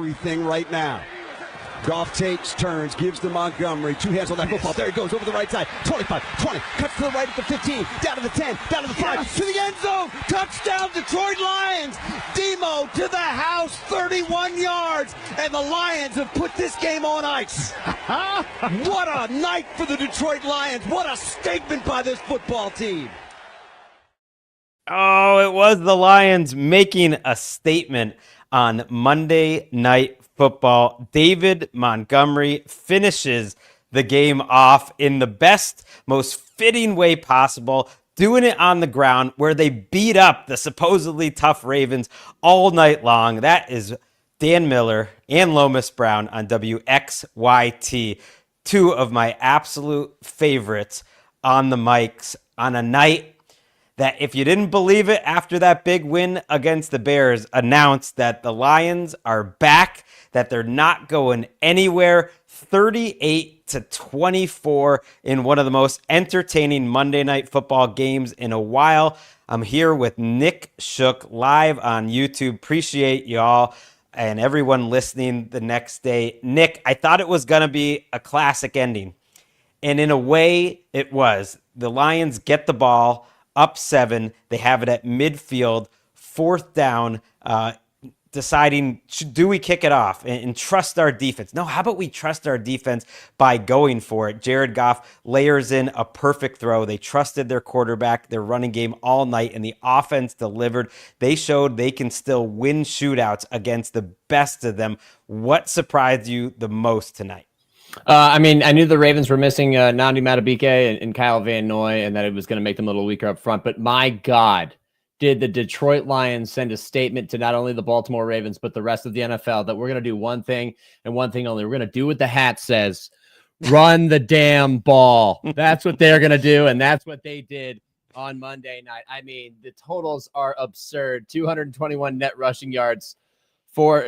everything right now. Goff takes, turns, gives to Montgomery. Two hands on that football. There he goes over the right side. 25, 20, cuts to the right at the 15, down to the 10, down to the 5, to the end zone. Touchdown, Detroit Lions. Demo to the house, 31 yards. And the Lions have put this game on ice. What a night for the Detroit Lions. What a statement by this football team. Oh, it was the Lions making a statement on Monday Night Football. David Montgomery finishes the game off in the best, most fitting way possible, doing it on the ground where they beat up the supposedly tough Ravens all night long. That is Dan Miller and Lomas Brown on WXYT, two of my absolute favorites on the mics on a night that, if you didn't believe it after that big win against the Bears, announced that the Lions are back, that they're not going anywhere. 38-24 in one of the most entertaining Monday Night Football games in a while. I'm here with Nick Shook live on YouTube. Appreciate y'all and everyone listening the next day. Nick, I thought it was going to be a classic ending, and in a way it was. The Lions get the ball up 7. They have it at midfield, 4th down, deciding, do we kick it off and trust our defense? No, how about we trust our defense by going for it? Jared Goff layers in a perfect throw. They trusted their quarterback, their running game all night, and the offense delivered. They showed they can still win shootouts against the best of them. What surprised you the most tonight? I knew the Ravens were missing Nandi Madubuike and Kyle Van Noy, and that it was going to make them a little weaker up front. But my God, did the Detroit Lions send a statement to not only the Baltimore Ravens, but the rest of the NFL that we're going to do one thing and one thing only. We're going to do what the hat says, run the damn ball. That's what they're going to do, and that's what they did on Monday night. I mean, the totals are absurd. 224 net rushing yards for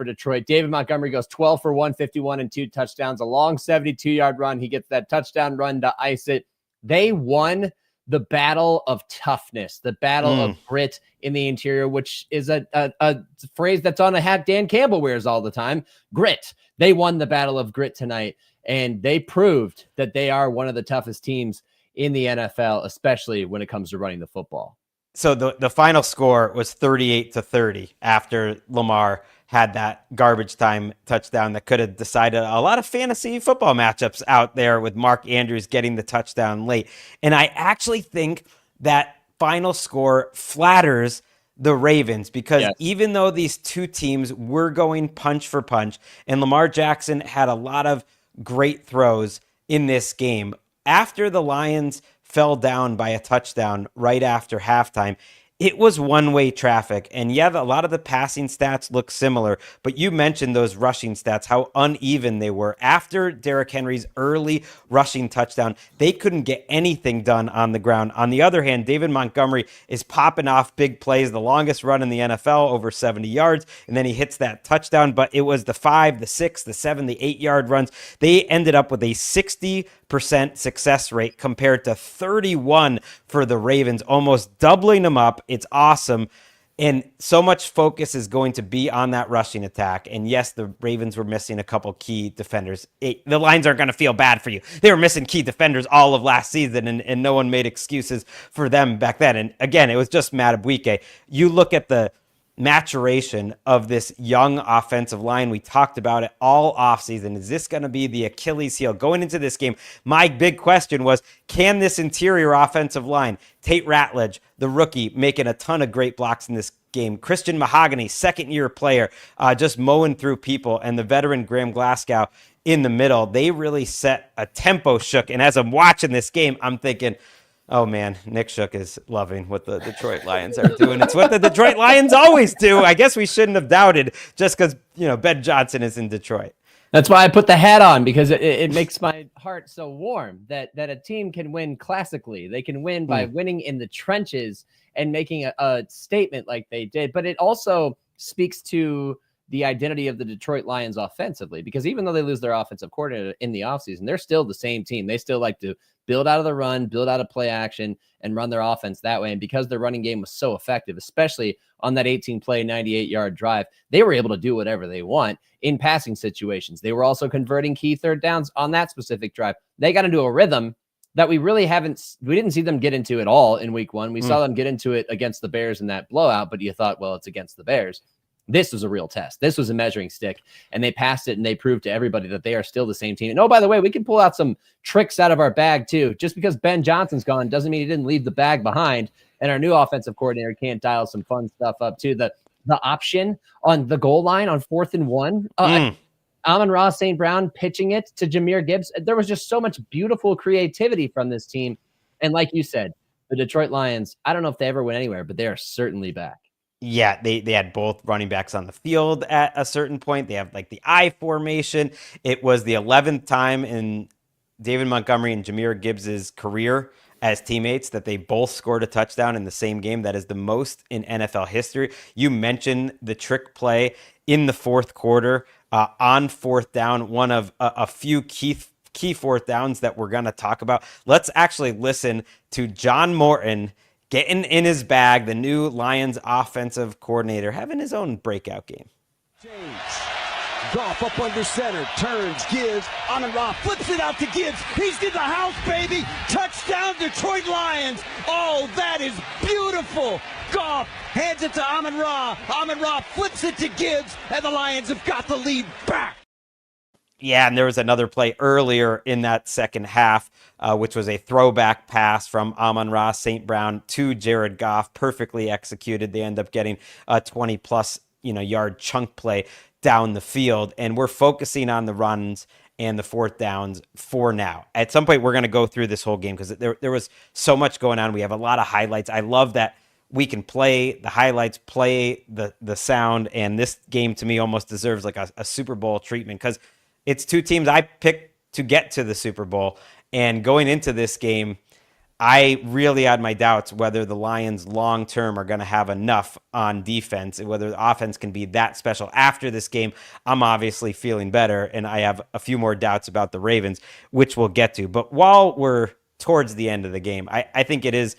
Detroit. David Montgomery goes 12 for 151 and 2 touchdowns, a long 72-yard run. He gets that touchdown run to ice it. They won the battle of toughness, the battle of grit in the interior, which is a phrase that's on a hat Dan Campbell wears all the time. Grit. They won the battle of grit tonight, and they proved that they are one of the toughest teams in the NFL, especially when it comes to running the football. So the final score was 38-30 after Lamar had that garbage time touchdown that could have decided a lot of fantasy football matchups out there, with Mark Andrews getting the touchdown late. And I actually think that final score flatters the Ravens, because even though these two teams were going punch for punch, and Lamar Jackson had a lot of great throws in this game, after the Lions fell down by a touchdown right after halftime, it was one-way traffic. And yeah, a lot of the passing stats look similar, but you mentioned those rushing stats, how uneven they were. After Derrick Henry's early rushing touchdown, they couldn't get anything done on the ground. On the other hand, David Montgomery is popping off big plays, the longest run in the NFL, over 70 yards, and then he hits that touchdown. But it was the 5, the 6, the 7, the 8-yard runs. They ended up with a 60% success rate compared to 31 for the Ravens, almost doubling them up. It's awesome. And so much focus is going to be on that rushing attack. And yes, the Ravens were missing a couple key defenders. The Lions aren't going to feel bad for you. They were missing key defenders all of last season, and no one made excuses for them back then. And again, it was just Madubuike. You look at the maturation of this young offensive line. We talked about it all offseason. Is this going to be the Achilles heel going into this game? My big question was, can this interior offensive line, Tate Ratledge, the rookie, making a ton of great blocks in this game, Christian Mahogany, second-year player, just mowing through people, and the veteran Graham Glasgow in the middle, they really set a tempo, Shook. And as I'm watching this game, I'm thinking, oh, man, Nick Shook is loving what the Detroit Lions are doing. It's what the Detroit Lions always do. I guess we shouldn't have doubted just because, Ben Johnson is in Detroit. That's why I put the hat on, because it makes my heart so warm that a team can win classically. They can win by winning in the trenches and making a statement like they did. But it also speaks to the identity of the Detroit Lions offensively, because even though they lose their offensive coordinator in the offseason, they're still the same team. They still like to build out of the run, build out of play action, and run their offense that way. And because their running game was so effective, especially on that 18-play, 98-yard drive, they were able to do whatever they want in passing situations. They were also converting key third downs on that specific drive. They got into a rhythm that we didn't see them get into at all in week 1. We saw them get into it against the Bears in that blowout, but you thought, well, it's against the Bears. This was a real test. This was a measuring stick, and they passed it, and they proved to everybody that they are still the same team. And oh, by the way, we can pull out some tricks out of our bag too. Just because Ben Johnson's gone doesn't mean he didn't leave the bag behind. And our new offensive coordinator can't dial some fun stuff up too. The option on the goal line on 4th and 1, Amon-Ra St. Brown pitching it to Jahmyr Gibbs. There was just so much beautiful creativity from this team. And like you said, the Detroit Lions, I don't know if they ever went anywhere, but they are certainly back. Yeah, they had both running backs on the field at a certain point. They have like the I formation. It was the 11th time in David Montgomery and Jahmyr Gibbs' career as teammates that they both scored a touchdown in the same game. That is the most in NFL history. You mentioned the trick play in the fourth quarter on 4th down, one of a few key 4th downs that we're going to talk about. Let's actually listen to John Morton getting in his bag, the new Lions offensive coordinator, having his own breakout game. Goff up under center, turns, gives, Amon-Ra flips it out to Gibbs. He's in the house, baby. Touchdown, Detroit Lions. Oh, that is beautiful. Goff hands it to Amon-Ra. Amon-Ra flips it to Gibbs, and the Lions have got the lead back. Yeah, and there was another play earlier in that second half, which was a throwback pass from Amon-Ra St. Brown to Jared Goff, perfectly executed. They end up getting a 20-plus yard chunk play down the field, and we're focusing on the runs and the 4th downs for now. At some point, we're going to go through this whole game because there was so much going on. We have a lot of highlights. I love that we can play the highlights, play the sound, and this game to me almost deserves like a Super Bowl treatment because it's two teams I picked to get to the Super Bowl. And going into this game, I really had my doubts whether the Lions long-term are going to have enough on defense and whether the offense can be that special. After this game, I'm obviously feeling better, and I have a few more doubts about the Ravens, which we'll get to. But while we're towards the end of the game, I think it is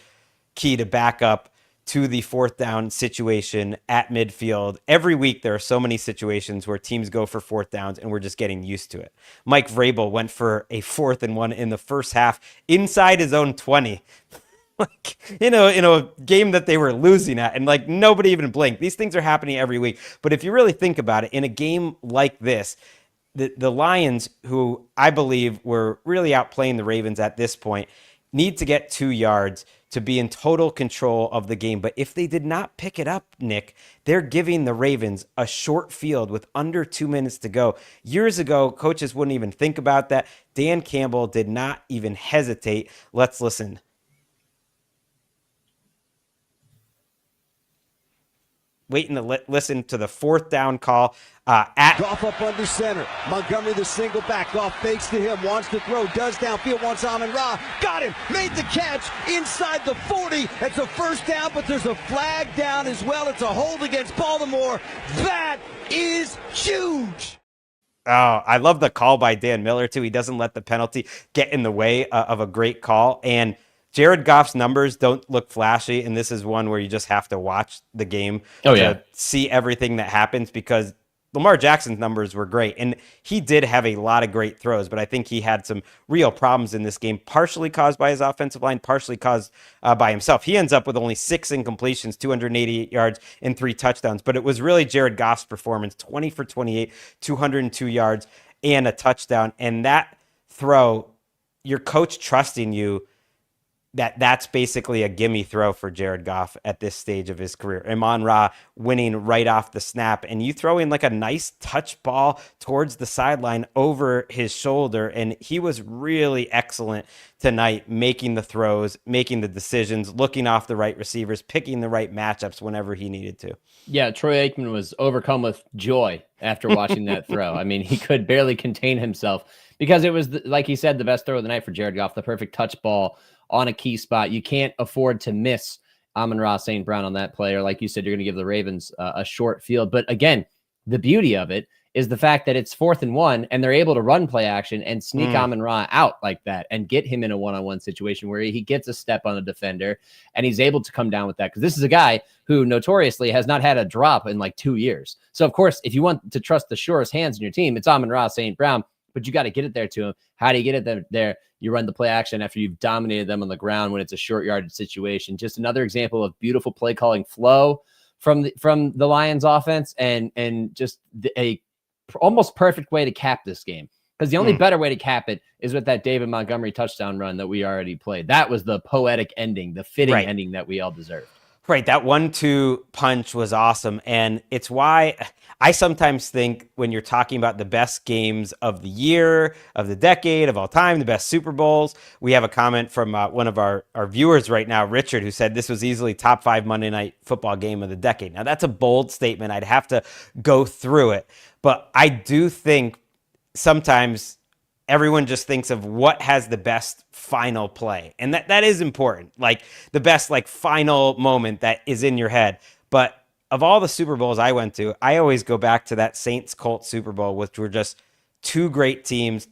key to back up to the 4th down situation at midfield. Every week there are so many situations where teams go for 4th downs and we're just getting used to it. Mike Vrabel went for a 4th and 1 in the first half inside his own 20. Like, in a game that they were losing at, and like nobody even blinked. These things are happening every week. But if you really think about it, in a game like this, the Lions, who I believe were really outplaying the Ravens at this point, need to get 2 yards to be in total control of the game. But if they did not pick it up, Nick, they're giving the Ravens a short field with under 2 minutes to go. Years ago, coaches wouldn't even think about that. Dan Campbell did not even hesitate. Let's listen. Waiting to listen to the 4th down call at Goff up under center. Montgomery the single back. Goff fakes to him. Wants to throw. Does downfield. Wants Amon-Ra. Got him. Made the catch inside the 40. It's a first down, but there's a flag down as well. It's a hold against Baltimore. That is huge. Oh, I love the call by Dan Miller, too. He doesn't let the penalty get in the way of a great call. And Jared Goff's numbers don't look flashy, and this is one where you just have to watch the game to see everything that happens because Lamar Jackson's numbers were great, and he did have a lot of great throws, but I think he had some real problems in this game, partially caused by his offensive line, partially caused by himself. He ends up with only 6 incompletions, 288 yards, and 3 touchdowns, but it was really Jared Goff's performance, 20 for 28, 202 yards, and a touchdown, and that throw, your coach trusting you, that's basically a gimme throw for Jared Goff at this stage of his career. Amon-Ra winning right off the snap, and you throw in like a nice touch ball towards the sideline over his shoulder, and he was really excellent tonight, making the throws, making the decisions, looking off the right receivers, picking the right matchups whenever he needed to. Yeah, Troy Aikman was overcome with joy after watching that throw. I mean, he could barely contain himself because it was, like he said, the best throw of the night for Jared Goff, the perfect touch ball on a key spot. You can't afford to miss Amon-Ra St. Brown on that play, or like you said, you're going to give the Ravens a short field. But again, the beauty of it is the fact that it's 4th and 1 and they're able to run play action and sneak Amon-Ra out like that and get him in a one-on-one situation where he gets a step on a defender and he's able to come down with that. Because this is a guy who notoriously has not had a drop in like 2 years. So of course, if you want to trust the surest hands in your team, it's Amon-Ra St. Brown, but you got to get it there to him. How do you get it there? You run the play action after you've dominated them on the ground when it's a short yardage situation. Just another example of beautiful play calling flow from the Lions offense and just a almost perfect way to cap this game, because the only better way to cap it is with that David Montgomery touchdown run that we already played. That was the poetic ending, the fitting ending that we all deserved. Right. That 1-2 punch was awesome. And it's why I sometimes think when you're talking about the best games of the year, of the decade, of all time, the best Super Bowls, we have a comment from one of our viewers right now, Richard, who said this was easily top 5 Monday Night Football game of the decade. Now, that's a bold statement. I'd have to go through it. But I do think sometimes everyone just thinks of what has the best final play. And that is important. Like the best like final moment that is in your head. But of all the Super Bowls I went to, I always go back to that Saints-Colts Super Bowl, which were just two great teams,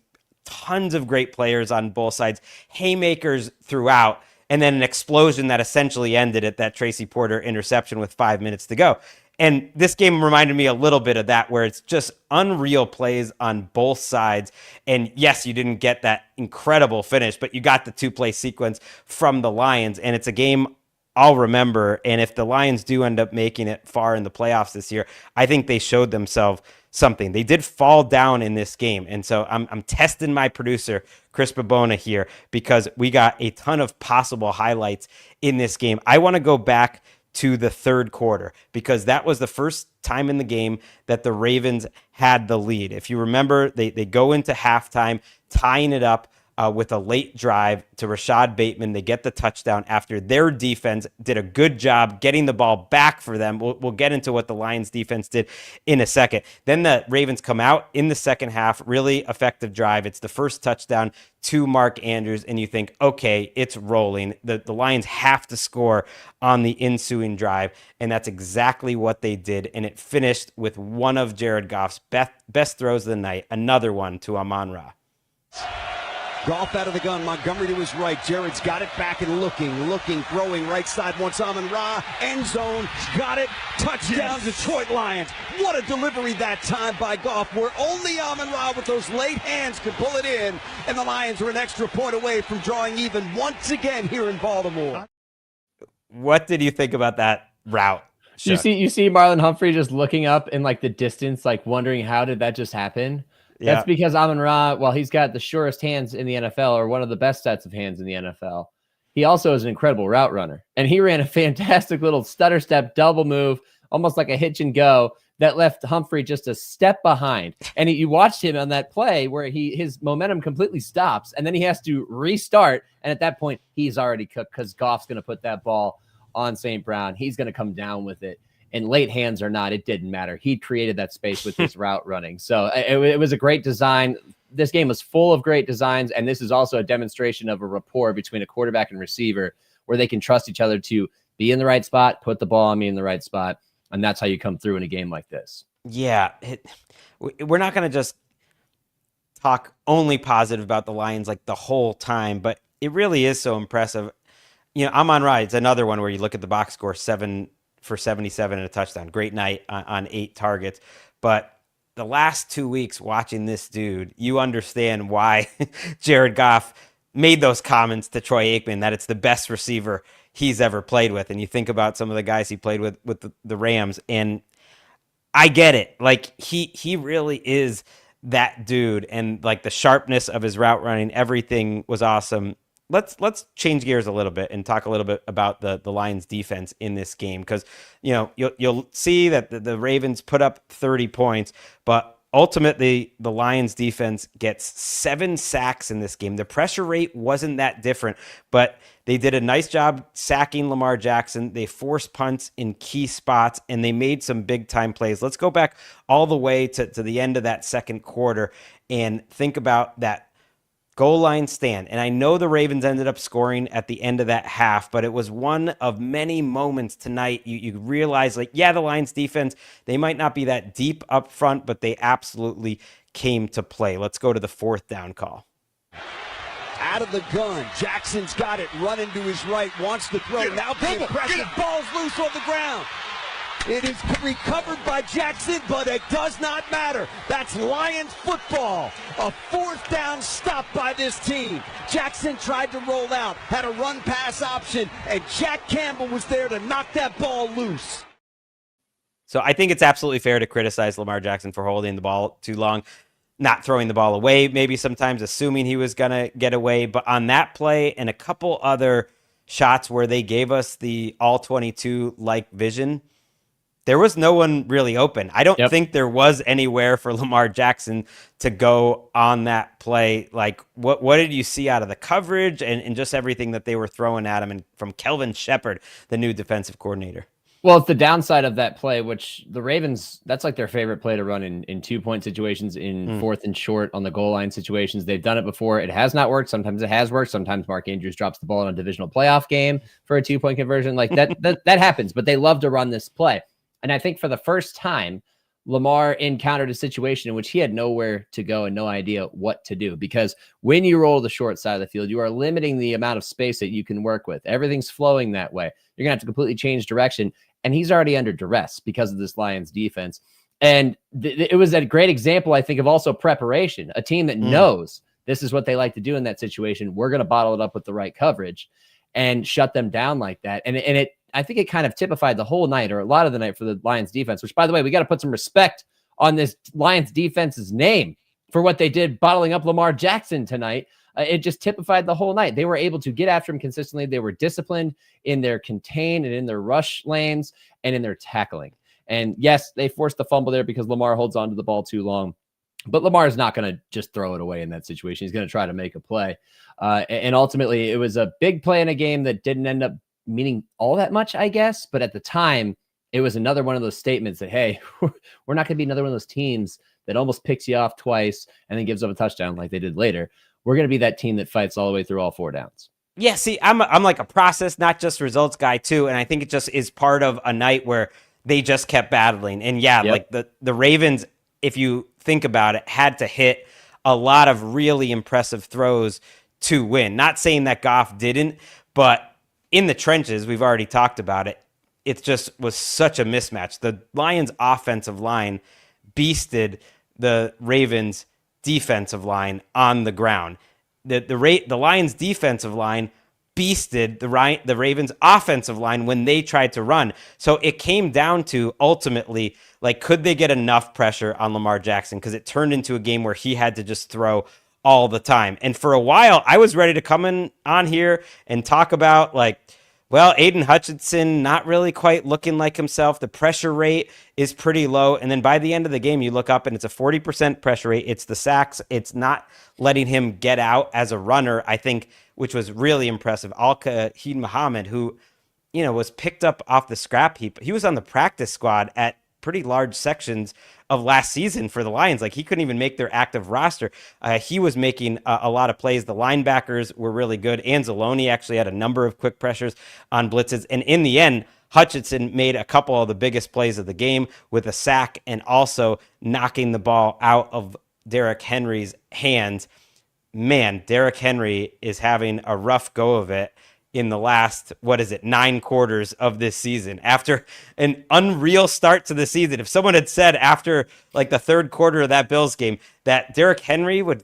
tons of great players on both sides, haymakers throughout, and then an explosion that essentially ended at that Tracy Porter interception with 5 minutes to go. And this game reminded me a little bit of that, where it's just unreal plays on both sides. And yes, you didn't get that incredible finish, but you got the 2-play sequence from the Lions. And it's a game I'll remember. And if the Lions do end up making it far in the playoffs this year, I think they showed themselves something. They did fall down in this game. And so I'm testing my producer, Chris Babona, here, because we got a ton of possible highlights in this game. I want to go back to the third quarter, because that was the first time in the game that the Ravens had the lead. If you remember, they go into halftime tying it up with a late drive to Rashad Bateman. They get the touchdown after their defense did a good job getting the ball back for them. We'll get into what the Lions defense did in a second. Then the Ravens come out in the second half, really effective drive. It's the first touchdown to Mark Andrews, and you think, okay, it's rolling. The Lions have to score on the ensuing drive, and that's exactly what they did, and it finished with one of Jared Goff's best throws of the night, another one to Amon-Ra. Goff out of the gun, Montgomery to his right. Jared's got it back and looking, throwing right side. Wants Amon-Ra, end zone, got it, touchdown, Detroit Lions. What a delivery that time by Goff, where only Amon-Ra with those late hands could pull it in, and the Lions were an extra point away from drawing even once again here in Baltimore. What did you think about that route? You see Marlon Humphrey just looking up in like the distance, like wondering how did that just happen? Yeah. That's because Amon-Ra, well, he's got the surest hands in the NFL, or one of the best sets of hands in the NFL. He also is an incredible route runner. And he ran a fantastic little stutter step double move, almost like a hitch and go, that left Humphrey just a step behind. And you watched him on that play where his momentum completely stops, and then he has to restart. And at that point, he's already cooked, because Goff's going to put that ball on St. Brown. He's going to come down with it. And late hands or not, it didn't matter. He created that space with his route running. So it was a great design. This game was full of great designs, and this is also a demonstration of a rapport between a quarterback and receiver, where they can trust each other to be in the right spot, put the ball on me in the right spot, and that's how you come through in a game like this. Yeah, we're not going to just talk only positive about the Lions like the whole time, but it really is so impressive. You know, Amon-Ra, it's another one where you look at the box score, 7 for 77 and a touchdown. Great night on 8 targets. But the last 2 weeks watching this dude, you understand why Jared Goff made those comments to Troy Aikman that it's the best receiver he's ever played with. And you think about some of the guys he played with the Rams, and I get it. Like he really is that dude, and like the sharpness of his route running, everything was awesome. Let's change gears a little bit and talk a little bit about the Lions defense in this game, because you know you'll see that the Ravens put up 30 points, but ultimately the Lions defense gets 7 sacks in this game. The pressure rate wasn't that different, but they did a nice job sacking Lamar Jackson. They forced punts in key spots, and they made some big time plays. Let's go back all the way to the end of that second quarter and think about that goal line stand. And I know the Ravens ended up scoring at the end of that half, but it was one of many moments tonight. You realize, like, yeah, the Lions defense, they might not be that deep up front, but they absolutely came to play. Let's go to the 4th down call. Out of the gun, Jackson's got it, running to his right, wants to throw. Now big impressive, ball's loose on the ground. It is recovered by Jackson, but it does not matter. That's Lions football. A 4th down stop by this team. Jackson tried to roll out, had a run-pass option, and Jack Campbell was there to knock that ball loose. So I think it's absolutely fair to criticize Lamar Jackson for holding the ball too long, not throwing the ball away, maybe sometimes assuming he was going to get away. But on that play and a couple other shots where they gave us the all-22-like vision, there was no one really open. I don't think there was anywhere for Lamar Jackson to go on that play. Like, what did you see out of the coverage and just everything that they were throwing at him, and from Kelvin Shepard, the new defensive coordinator? Well, it's the downside of that play, which the Ravens, that's like their favorite play to run in 2-point situations, in 4th and short on the goal line situations. They've done it before. It has not worked. Sometimes it has worked. Sometimes Mark Andrews drops the ball in a divisional playoff game for a 2-point conversion. Like that happens, but they love to run this play. And I think for the first time, Lamar encountered a situation in which he had nowhere to go and no idea what to do. Because when you roll the short side of the field, you are limiting the amount of space that you can work with. Everything's flowing that way. You're going to have to completely change direction. And he's already under duress because of this Lions defense. And it was a great example, I think, of also preparation. A team that knows this is what they like to do in that situation. We're going to bottle it up with the right coverage and shut them down like that. And I think it kind of typified the whole night, or a lot of the night, for the Lions defense, which, by the way, we got to put some respect on this Lions defense's name for what they did bottling up Lamar Jackson tonight. It just typified the whole night. They were able to get after him consistently. They were disciplined in their contain and in their rush lanes and in their tackling. And yes, they forced the fumble there because Lamar holds on to the ball too long. But Lamar is not going to just throw it away in that situation. He's going to try to make a play. And ultimately, it was a big play in a game that didn't end up meaning all that much, I guess. But at the time, it was another one of those statements that, hey, we're not going to be another one of those teams that almost picks you off twice and then gives up a touchdown like they did later. We're going to be that team that fights all the way through all 4 downs. Yeah, see, I'm like a process, not just results guy too. And I think it just is part of a night where they just kept battling. And yeah, like the Ravens, if you think about it, had to hit a lot of really impressive throws to win. Not saying that Goff didn't, but in the trenches, we've already talked about it. It just was such a mismatch. The Lions offensive line beasted the Ravens defensive line on the ground. The Lions defensive line beasted the Ravens offensive line when they tried to run. So it came down to, ultimately, like, could they get enough pressure on Lamar Jackson? Because it turned into a game where he had to just throw all the time. And for a while, I was ready to come on here and talk about, like, well, Aiden Hutchinson not really quite looking like himself. The pressure rate is pretty low. And then by the end of the game, you look up and it's a 40% pressure rate. It's the sacks. It's not letting him get out as a runner, I think, which was really impressive. Al-Qaid Muhammad, who, was picked up off the scrap heap. He was on the practice squad at pretty large sections of last season for the Lions. Like, he couldn't even make their active roster. He was making a lot of plays. The linebackers were really good. Anzalone actually had a number of quick pressures on blitzes. And in the end, Hutchinson made a couple of the biggest plays of the game with a sack and also knocking the ball out of Derrick Henry's hands. Man, Derrick Henry is having a rough go of it in the last, 9 quarters of this season. After an unreal start to the season, if someone had said after like the third quarter of that Bills game that Derrick Henry would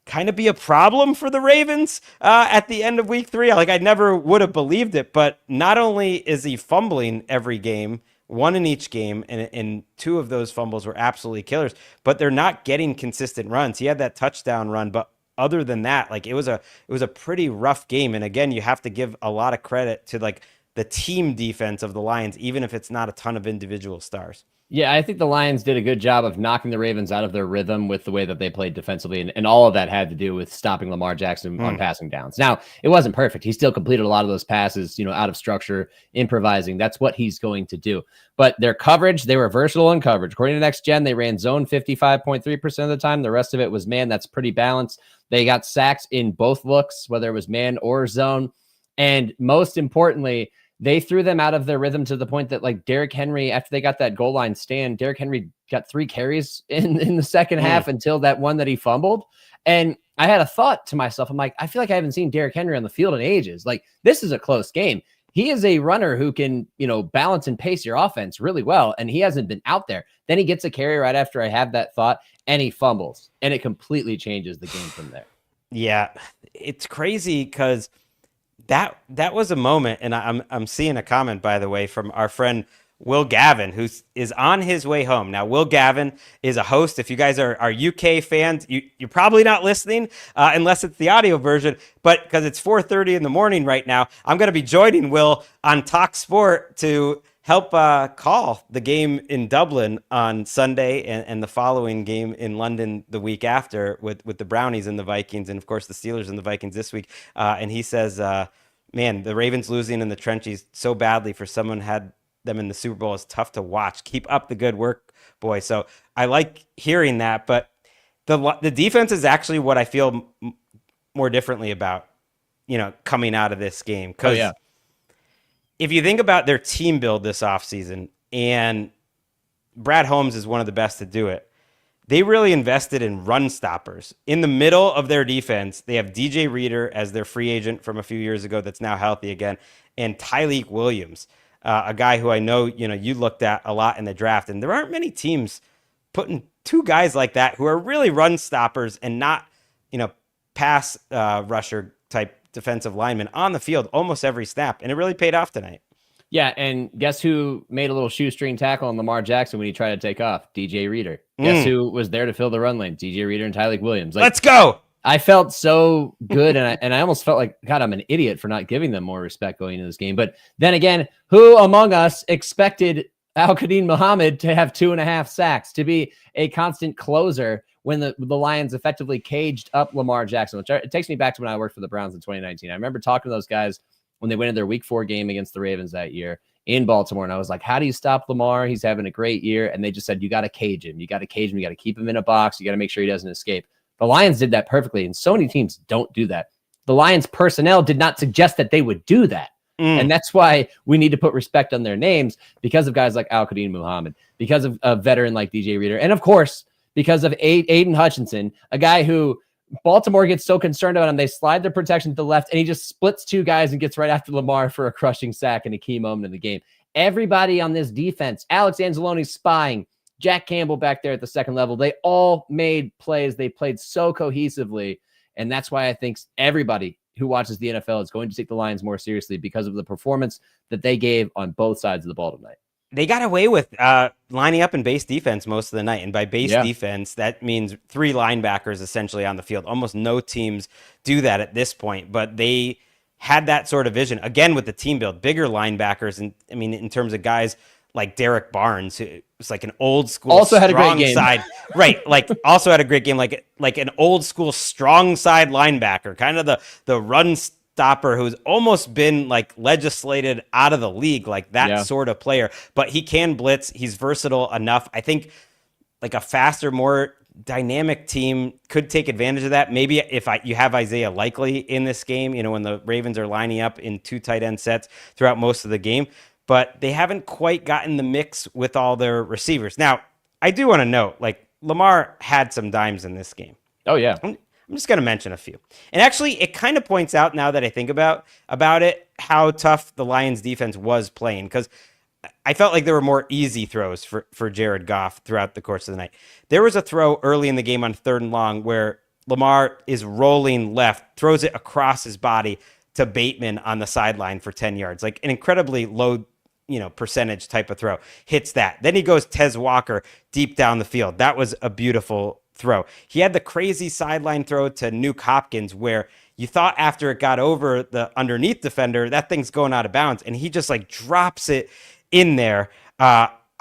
kind of be a problem for the Ravens at the end of week 3, like, I never would have believed it. But not only is he fumbling every game, 1 in each game, and 2 of those fumbles were absolutely killers, but they're not getting consistent runs. He had that touchdown run, but other than that, like, it was a pretty rough game. And again, you have to give a lot of credit to, like, the team defense of the Lions, even if it's not a ton of individual stars. Yeah, I think the Lions did a good job of knocking the Ravens out of their rhythm with the way that they played defensively, and all of that had to do with stopping Lamar Jackson on passing downs. Now, it wasn't perfect. He still completed a lot of those passes, out of structure, improvising. That's what he's going to do. But their coverage, they were versatile in coverage. According to Next Gen, they ran zone 55.3% of the time. The rest of it was man. That's pretty balanced. They got sacks in both looks, whether it was man or zone. And most importantly, they threw them out of their rhythm to the point that, like, Derrick Henry, after they got that goal line stand, Derrick Henry got 3 carries in the second half until that one that he fumbled. And I had a thought to myself. I'm like, I feel like I haven't seen Derrick Henry on the field in ages. Like, this is a close game. He is a runner who can, balance and pace your offense really well. And he hasn't been out there. Then he gets a carry right after I have that thought and he fumbles. And it completely changes the game from there. Yeah, it's crazy because that was a moment, and I'm seeing a comment, by the way, from our friend Will Gavin, who is on his way home. Now, Will Gavin is a host. If you guys are UK fans, you're probably not listening unless it's the audio version, but because it's 4:30 in the morning right now, I'm going to be joining Will on Talk Sport to help call the game in Dublin on Sunday and the following game in London the week after with the Brownies and the Vikings, and of course the Steelers and the Vikings this week. And he says, man, the Ravens losing in the trenches so badly for someone who had them in the Super Bowl is tough to watch. Keep up the good work, boy. So I like hearing that, but the defense is actually what I feel more differently about, coming out of this game. Because if you think about their team build this offseason, and Brad Holmes is one of the best to do it, they really invested in run stoppers. In the middle of their defense, they have DJ Reader as their free agent from a few years ago that's now healthy again, and Tyleik Williams, a guy who I know you looked at a lot in the draft. And there aren't many teams putting 2 guys like that who are really run stoppers and not pass rusher type defensive linemen on the field almost every snap. And it really paid off tonight. Yeah, and guess who made a little shoestring tackle on Lamar Jackson when he tried to take off? DJ Reader. Guess who was there to fill the run lane? DJ Reader and Tyleik Williams. Let's go! I felt so good, and I almost felt like, God, I'm an idiot for not giving them more respect going into this game. But then again, who among us expected Al-Qadim Muhammad to have 2.5 sacks, to be a constant closer when the Lions effectively caged up Lamar Jackson, which it takes me back to when I worked for the Browns in 2019. I remember talking to those guys when they went in their week 4 game against the Ravens that year in Baltimore. And I was like, how do you stop Lamar? He's having a great year. And they just said, you got to cage him. You got to cage him. You got to keep him in a box. You got to make sure he doesn't escape. The Lions did that perfectly. And so many teams don't do that. The Lions personnel did not suggest that they would do that. And that's why we need to put respect on their names, because of guys like Al-Qadim Muhammad, because of a veteran like DJ Reader. And of course, because of Aiden Hutchinson, a guy who Baltimore gets so concerned about him, they slide their protection to the left, and he just splits 2 guys and gets right after Lamar for a crushing sack in a key moment in the game. Everybody on this defense, Alex Anzalone's spying, Jack Campbell back there at the second level, they all made plays. They played so cohesively, and that's why I think everybody who watches the NFL is going to take the Lions more seriously, because of the performance that they gave on both sides of the ball tonight. They got away with lining up in base defense most of the night. And by base defense, that means 3 linebackers essentially on the field. Almost no teams do that at this point, but they had that sort of vision. Again, with the team build, bigger linebackers. And I mean, in terms of guys like Derek Barnes, who was like an old school also had a great game. Side. Right. Like also had a great game, like an old school strong side linebacker, kind of the run stopper who's almost been like legislated out of the league, like that sort of player. But he can blitz. He's versatile enough. I think like a faster, more dynamic team could take advantage of that. Maybe if you have Isaiah Likely in this game, when the Ravens are lining up in 2 tight end sets throughout most of the game, but they haven't quite gotten the mix with all their receivers. Now, I do want to note, like, Lamar had some dimes in this game. Oh, yeah. I'm just going to mention a few. And actually, it kind of points out, now that I think about it, how tough the Lions defense was playing, because I felt like there were more easy throws for Jared Goff throughout the course of the night. There was a throw early in the game on 3rd and long where Lamar is rolling left, throws it across his body to Bateman on the sideline for 10 yards, like an incredibly low percentage type of throw, hits that. Then he goes Tez Walker deep down the field. That was a beautiful throw. He had the crazy sideline throw to Nuke Hopkins where you thought after it got over the underneath defender, that thing's going out of bounds, and he just like drops it in there.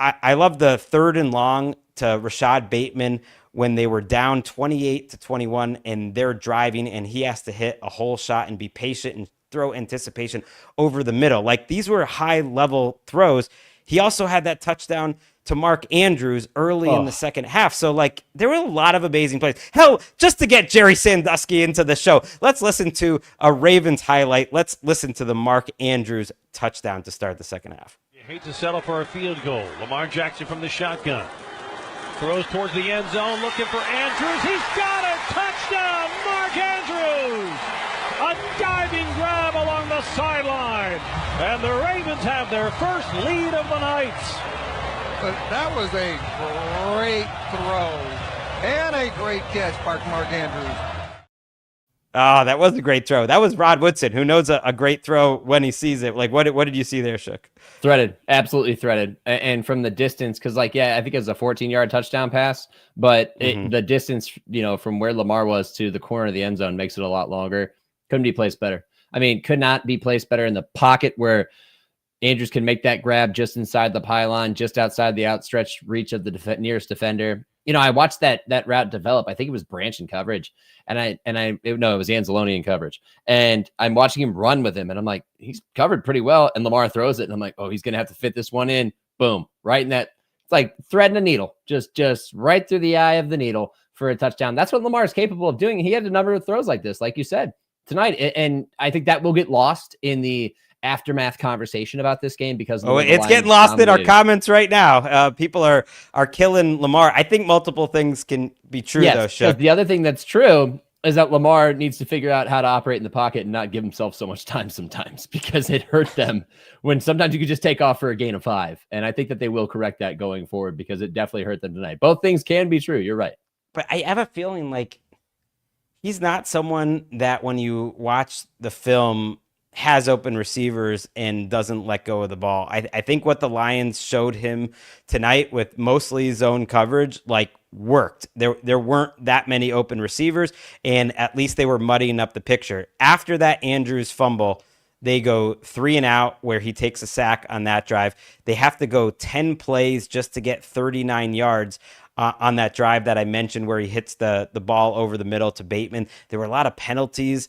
I love the 3rd and long to Rashad Bateman when they were down 28-21 and they're driving and he has to hit a hole shot and be patient and throw anticipation over the middle. Like, these were high level throws. He also had that touchdown to Mark Andrews early in the second half. So, like, there were a lot of amazing plays. Hell, just to get Jerry Sandusky into the show, let's listen to a Ravens highlight. Let's listen to the Mark Andrews touchdown to start the second half. You hate to settle for a field goal. Lamar Jackson from the shotgun. Throws towards the end zone, looking for Andrews. He's got a touchdown, Mark Andrews! A diving grab along the sideline. And the Ravens have their first lead of the night. But that was a great throw and a great catch by Mark Andrews. Oh, that was a great throw. That was Rod Woodson, who knows a great throw when he sees it. Like, what did you see there, Shook? Threaded, absolutely threaded. And from the distance, because, like, yeah, I think it was a 14-yard touchdown pass, but the distance, from where Lamar was to the corner of the end zone makes it a lot longer. Couldn't be placed better. I mean, could not be placed better in the pocket where Andrews can make that grab just inside the pylon, just outside the outstretched reach of the nearest defender. I watched that route develop. I think it was branch in coverage, it was Anzalone in coverage. And I'm watching him run with him, and I'm like, he's covered pretty well. And Lamar throws it, and I'm like, oh, he's gonna have to fit this one in. Boom, right in that. It's like threading a needle, just right through the eye of the needle for a touchdown. That's what Lamar is capable of doing. He had a number of throws like this, like you said tonight, and I think that will get lost in the aftermath conversation about this game because it's getting lost in our comments right now. People are killing Lamar. I think multiple things can be true, though. Shook. The other thing that's true is that Lamar needs to figure out how to operate in the pocket and not give himself so much time sometimes, because it hurt them when sometimes you could just take off for a gain of 5. And I think that they will correct that going forward, because it definitely hurt them tonight. Both things can be true. You're right. But I have a feeling like he's not someone that when you watch the film has open receivers and doesn't let go of the ball. I think what the Lions showed him tonight with mostly zone coverage, like, worked. There weren't that many open receivers, and at least they were muddying up the picture. After that Andrews fumble, they go 3 and out where he takes a sack on that drive. They have to go 10 plays just to get 39 yards on that drive that I mentioned where he hits the ball over the middle to Bateman. There were a lot of penalties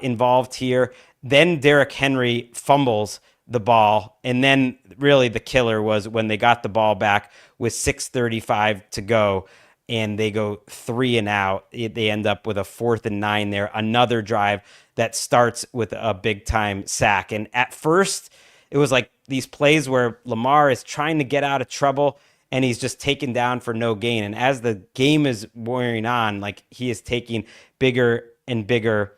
involved here. Then Derrick Henry fumbles the ball. And then really the killer was when they got the ball back with 6:35 to go and they go 3 and out. They end up with a 4th and 9 there. Another drive that starts with a big time sack. And at first it was like these plays where Lamar is trying to get out of trouble and he's just taken down for no gain. And as the game is wearing on, like, he is taking bigger and bigger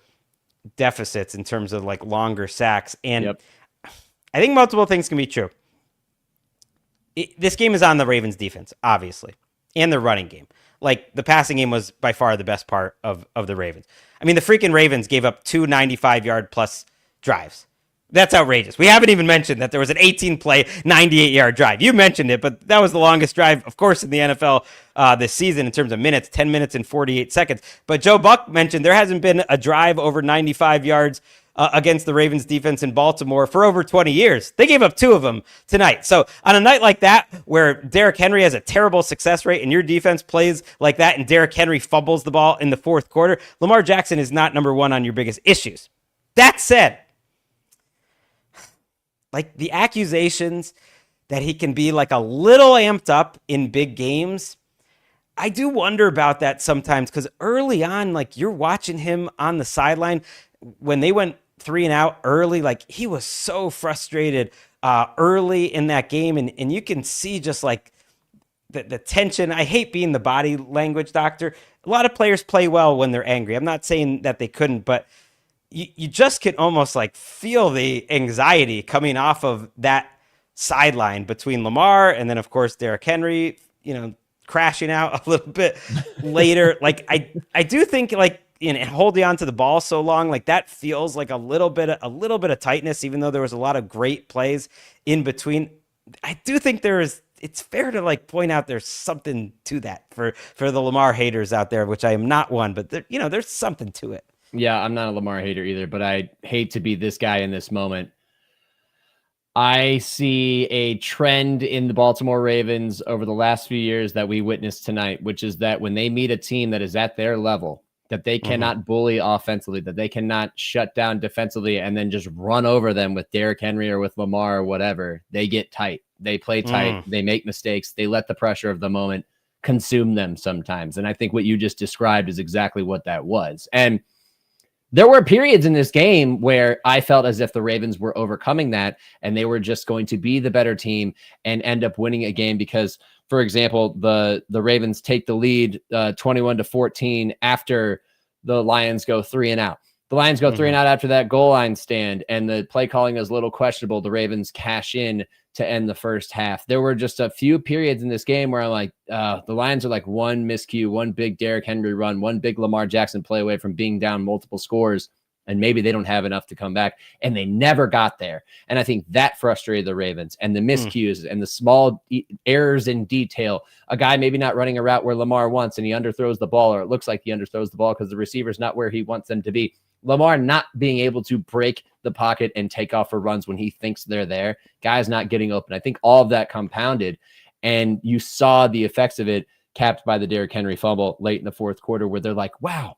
deficits in terms of, like, longer sacks. And I think multiple things can be true. This game is on the Ravens defense, obviously, and their running game. Like, the passing game was by far the best part of the Ravens. I mean, the freaking Ravens gave up 2 95-yard plus drives. That's outrageous. We haven't even mentioned that there was an 18-play, 98-yard drive. You mentioned it, but that was the longest drive, of course, in the NFL this season in terms of minutes, 10 minutes and 48 seconds. But Joe Buck mentioned there hasn't been a drive over 95 yards against the Ravens defense in Baltimore for over 20 years. They gave up 2 of them tonight. So on a night like that, where Derrick Henry has a terrible success rate and your defense plays like that and Derrick Henry fumbles the ball in the fourth quarter, Lamar Jackson is not number one on your biggest issues. That said, like, the accusations that he can be, like, a little amped up in big games, I do wonder about that sometimes, because early on, like, you're watching him on the sideline when they went 3 and out early, like, he was so frustrated early in that game, and you can see just, like, the tension. I hate being the body language doctor. A lot of players play well when they're angry. I'm not saying that they couldn't, but you just can almost, like, feel the anxiety coming off of that sideline between Lamar and then, of course, Derrick Henry, crashing out a little bit later. Like, I do think, like, holding on to the ball so long, like, that feels like a little bit of tightness, even though there was a lot of great plays in between. I do think it's fair to, like, point out there's something to that for the Lamar haters out there, which I am not one, but there's something to it. Yeah, I'm not a Lamar hater either, but I hate to be this guy in this moment. I see a trend in the Baltimore Ravens over the last few years that we witnessed tonight, which is that when they meet a team that is at their level, that they cannot bully offensively, that they cannot shut down defensively and then just run over them with Derrick Henry or with Lamar or whatever, they get tight. They play tight. They make mistakes. They let the pressure of the moment consume them sometimes. And I think what you just described is exactly what that was. And there were periods in this game where I felt as if the Ravens were overcoming that and they were just going to be the better team and end up winning a game because, for example, the Ravens take the lead 21-14 after the Lions go 3 and out. The Lions go 3 and out after that goal line stand, and the play calling is a little questionable. The Ravens cash in to end the first half. There were just a few periods in this game where I'm like, the Lions are like one miscue, one big Derrick Henry run, one big Lamar Jackson play away from being down multiple scores, and maybe they don't have enough to come back, and they never got there. And I think that frustrated the Ravens, and the miscues and the small errors in detail. A guy maybe not running a route where Lamar wants, and he underthrows the ball, or it looks like he underthrows the ball because the receiver's not where he wants them to be. Lamar not being able to break the pocket and take off for runs when he thinks they're there. Guys not getting open. I think all of that compounded, and you saw the effects of it capped by the Derrick Henry fumble late in the fourth quarter where they're like, wow,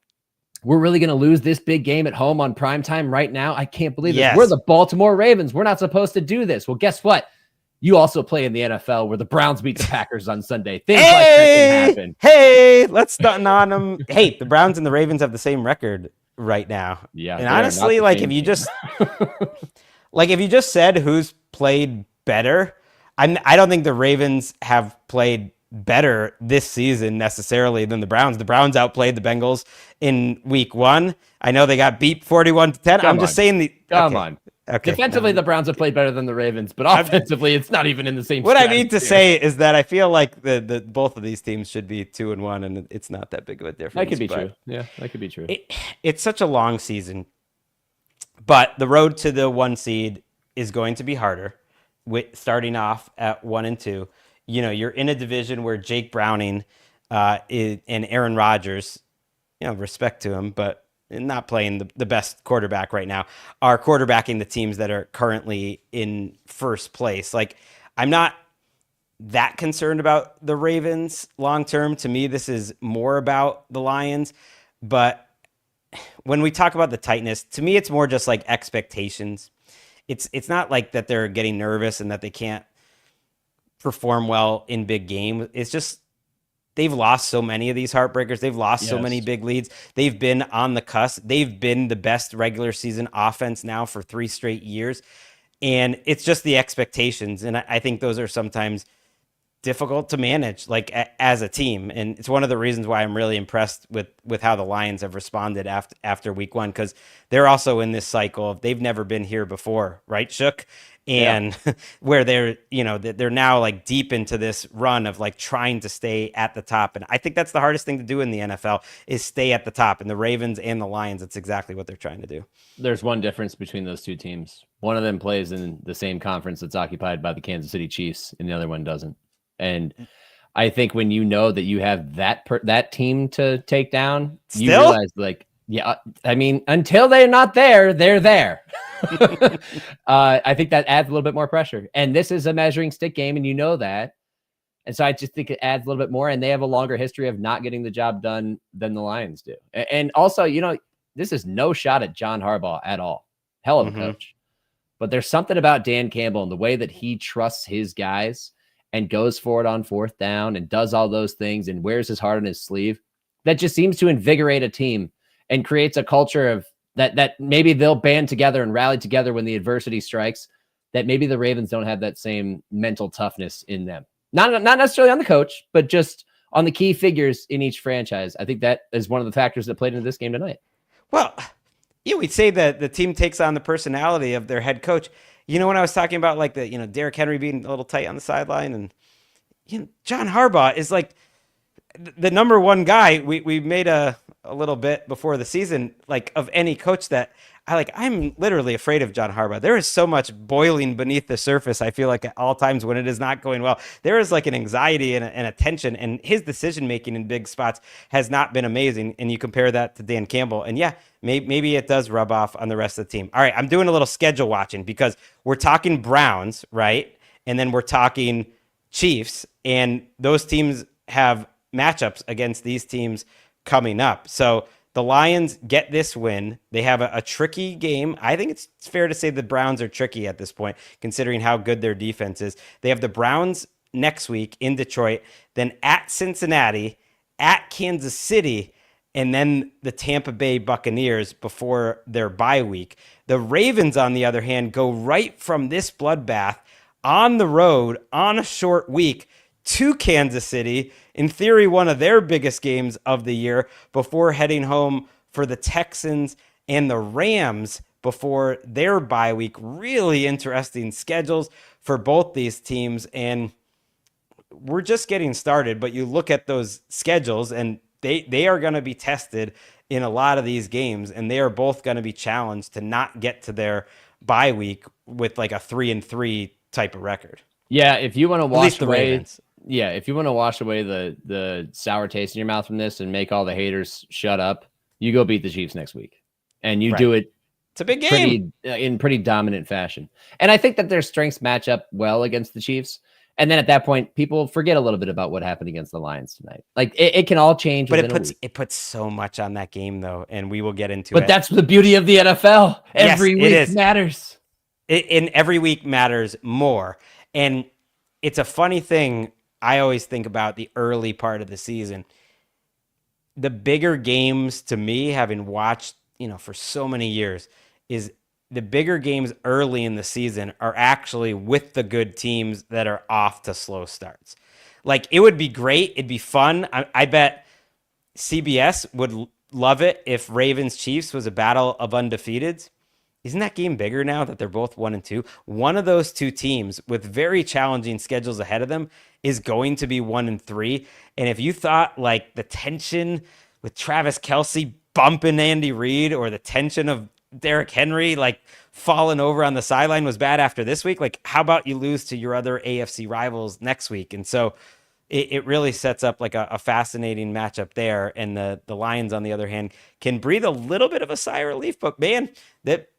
we're really going to lose this big game at home on primetime right now? I can't believe this. We're the Baltimore Ravens. We're not supposed to do this. Well, guess what? You also play in the NFL where the Browns beat the Packers on Sunday. Things like that can happen. Hey, let's stun on them. Hey, the Browns and the Ravens have the same record right now. Yeah. And honestly, like if you just said who's played better, I don't think the Ravens have played better this season necessarily than the Browns. The Browns outplayed the Bengals in week 1. I know they got beat 41-10. I'm just saying Come on. Okay. Defensively, the Browns have played better than the Ravens, but offensively, it's not even in the same. What I need to say is that I feel like the both of these teams should be 2-1, and it's not that big of a difference. That could be true. Yeah, that could be true. It's such a long season, but the road to the 1 seed is going to be harder. With starting off at 1 and 2, you know, you're in a division where Jake Browning and Aaron Rodgers, you know, respect to him, but not playing the best quarterback right now, are quarterbacking the teams that are currently in first place. Like, I'm not that concerned about the Ravens long term. To me, this is more about the Lions. But when we talk about the tightness, to me, it's more just like expectations. It's not like that they're getting nervous and that they can't perform well in big games. It's just they've lost so many of these heartbreakers. They've lost so many big leads. They've been on the cusp. They've been the best regular season offense now for 3 straight years. And it's just the expectations. And I think those are sometimes difficult to manage, like as a team. And it's one of the reasons why I'm really impressed with how the Lions have responded after week 1, because they're also in this cycle of they've never been here before, right, Shook? And where they're now like deep into this run of like trying to stay at the top. And I think that's the hardest thing to do in the NFL is stay at the top. And the Ravens and the Lions, that's exactly what they're trying to do. There's one difference between those two teams. One of them plays in the same conference that's occupied by the Kansas City Chiefs, and the other one doesn't. And I think when you know that you have that team to take down, you realize, like, yeah, I mean, until they're not there, they're there. I think that adds a little bit more pressure. And this is a measuring stick game, and you know that. And so I just think it adds a little bit more, and they have a longer history of not getting the job done than the Lions do. And also, you know, this is no shot at John Harbaugh at all. Hell of a coach. But there's something about Dan Campbell and the way that he trusts his guys and goes for it on 4th down and does all those things and wears his heart on his sleeve that just seems to invigorate a team and creates a culture of that maybe they'll band together and rally together when the adversity strikes, that maybe the Ravens don't have that same mental toughness in them. Not necessarily on the coach, but just on the key figures in each franchise. I think that is one of the factors that played into this game tonight. Well, yeah, we'd say that the team takes on the personality of their head coach. You know, when I was talking about like Derrick Henry being a little tight on the sideline, and John Harbaugh is like the number one guy. We made a a little bit before the season, like of any coach that I'm literally afraid of John Harbaugh. There is so much boiling beneath the surface. I feel like at all times when it is not going well, there is like an anxiety and a tension, and his decision-making in big spots has not been amazing. And you compare that to Dan Campbell, and yeah, maybe it does rub off on the rest of the team. All right, I'm doing a little schedule watching because we're talking Browns, right? And then we're talking Chiefs, and those teams have matchups against these teams coming up. So the Lions get this win. They have a tricky game. I think it's fair to say the Browns are tricky at this point, considering how good their defense is. They have the Browns next week in Detroit, then at Cincinnati, at Kansas City, and then the Tampa Bay Buccaneers before their bye week. The Ravens, on the other hand, go right from this bloodbath on the road on a short week to Kansas City, in theory, one of their biggest games of the year, before heading home for the Texans and the Rams before their bye week. Really interesting schedules for both these teams, and we're just getting started, but you look at those schedules, and they are going to be tested in a lot of these games, and they are both going to be challenged to not get to their bye week with like a 3-3 type of record. Yeah, if you want to wash away, Ravens. Yeah, if you want to wash away the sour taste in your mouth from this and make all the haters shut up, you go beat the Chiefs next week, and you do it. It's a big game in pretty dominant fashion, and I think that their strengths match up well against the Chiefs. And then at that point, people forget a little bit about what happened against the Lions tonight. Like it can all change. But it puts so much on that game, though, and we will get into it. But that's the beauty of the NFL. Every week matters. And every week matters more. And it's a funny thing. I always think about the early part of the season. The bigger games to me, having watched, for so many years, is the bigger games early in the season are actually with the good teams that are off to slow starts. Like, it would be great. It'd be fun. I bet CBS would love it if Ravens Chiefs was a battle of undefeateds. Isn't that game bigger now that they're both 1-2? One of those two teams with very challenging schedules ahead of them is going to be 1-3. And if you thought like the tension with Travis Kelce bumping Andy Reid, or the tension of Derrick Henry like falling over on the sideline was bad after this week, like how about you lose to your other AFC rivals next week? And so it really sets up like a fascinating matchup there. And the Lions, on the other hand, can breathe a little bit of a sigh of relief, but man, that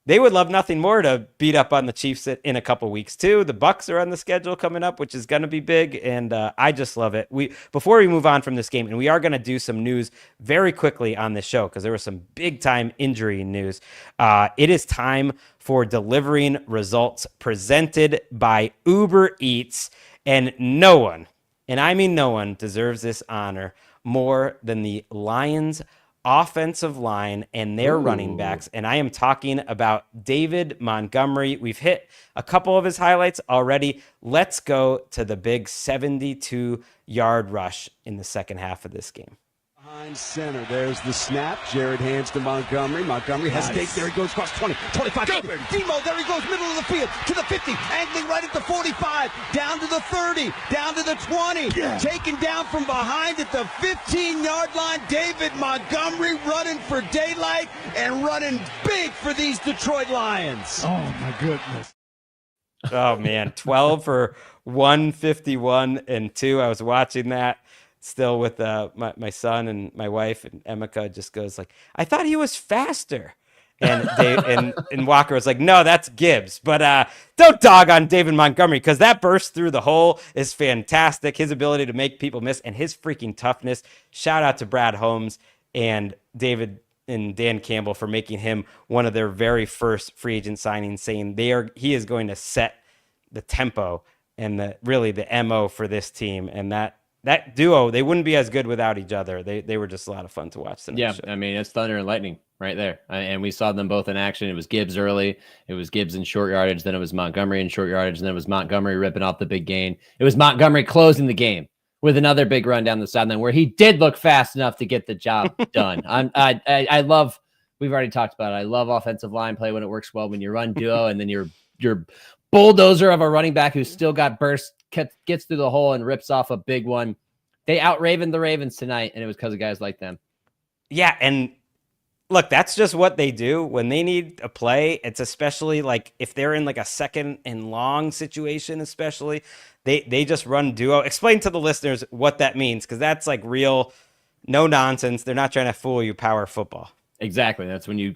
they would love nothing more to beat up on the Chiefs in a couple weeks too. The Bucs are on the schedule coming up, which is going to be big, and I just love it. Before we move on from this game, and we are going to do some news very quickly on this show because there was some big time injury news. It is time for delivering results presented by Uber Eats, and no one, and I mean no one, deserves this honor more than the Lions offensive line and their running backs. And I am talking about David Montgomery. We've hit a couple of his highlights already. Let's go to the big 72-yard rush in the second half of this game. Behind center, there's the snap. Jared hands to Montgomery. Montgomery hesitates. There he goes across 20, 25. Demo, there he goes, middle of the field to the 50, angling right at the 45, down to the 30, down to the 20. Taken down from behind at the 15-yard line. David Montgomery running for daylight and running big for these Detroit Lions. Oh, my goodness. Oh, man. 12 for 151 and 2. I was watching that still with my son, and my wife, and Emeka just goes like, I thought he was faster. And and Walker was like, no, that's Gibbs. But don't dog on David Montgomery, because that burst through the hole is fantastic. His ability to make people miss and his freaking toughness. Shout out to Brad Holmes and David and Dan Campbell for making him one of their very first free agent signings, saying he is going to set the tempo and the MO for this team. And that duo, they wouldn't be as good without each other. They were just a lot of fun to watch tonight. Yeah, show. I mean, it's thunder and lightning right there. And we saw them both in action. It was Gibbs early. It was Gibbs in short yardage. Then it was Montgomery in short yardage. And then it was Montgomery ripping off the big gain. It was Montgomery closing the game with another big run down the sideline where he did look fast enough to get the job done. I love, we've already talked about it. I love offensive line play when it works well, when you run duo and then your bulldozer of a running back who's still got burst, gets through the hole and rips off a big one. They out-Ravened the Ravens tonight, and it was because of guys like them. Yeah, and look, that's just what they do when they need a play. It's especially like if they're in like a second and long situation, especially they just run duo. Explain to the listeners what that means, because that's like real, no nonsense. They're not trying to fool you. Power football. Exactly. That's when you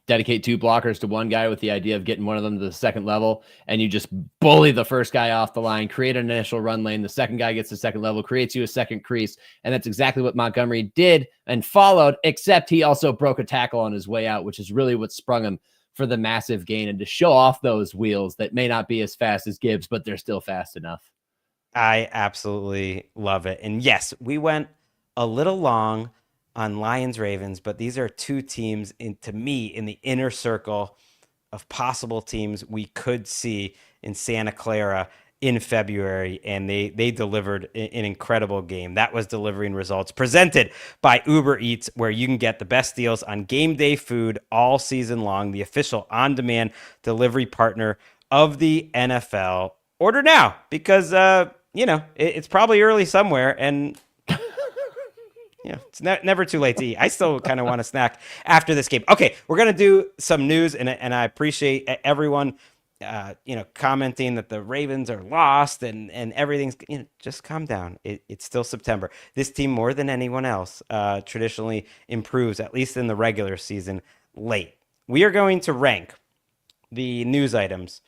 dedicate two blockers to one guy with the idea of getting one of them to the second level, and you just bully the first guy off the line, create an initial run lane. The second guy gets the second level, creates you a second crease. And that's exactly what Montgomery did and followed, except he also broke a tackle on his way out, which is really what sprung him for the massive gain and to show off those wheels that may not be as fast as Gibbs, but they're still fast enough. I absolutely love it. And yes, we went a little long on Lions Ravens, but these are two teams to me in the inner circle of possible teams we could see in Santa Clara in February, and they delivered an incredible game. That was delivering results presented by Uber Eats, where you can get the best deals on game day food all season long, the official on-demand delivery partner of the NFL. Order now, because it's probably early somewhere, and it's never too late to eat. I still kind of want a snack after this game. Okay, we're going to do some news, and I appreciate everyone, commenting that the Ravens are lost and everything's, just calm down. It's still September. This team, more than anyone else, traditionally improves, at least in the regular season, late. We are going to rank the news items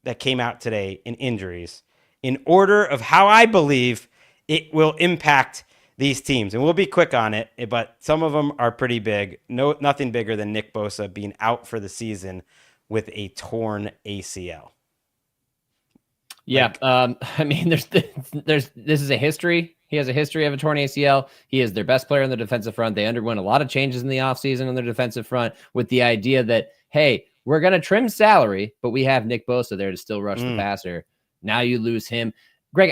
that came out today in injuries in order of how I believe it will impact these teams. And we'll be quick on it, but some of them are pretty big. Nothing bigger than Nick Bosa being out for the season with a torn ACL. Yeah. This is a history. He has a history of a torn ACL. He is their best player in the defensive front. They underwent a lot of changes in the offseason on their defensive front with the idea that, hey, we're going to trim salary, but we have Nick Bosa there to still rush the passer. Now you lose him. Greg,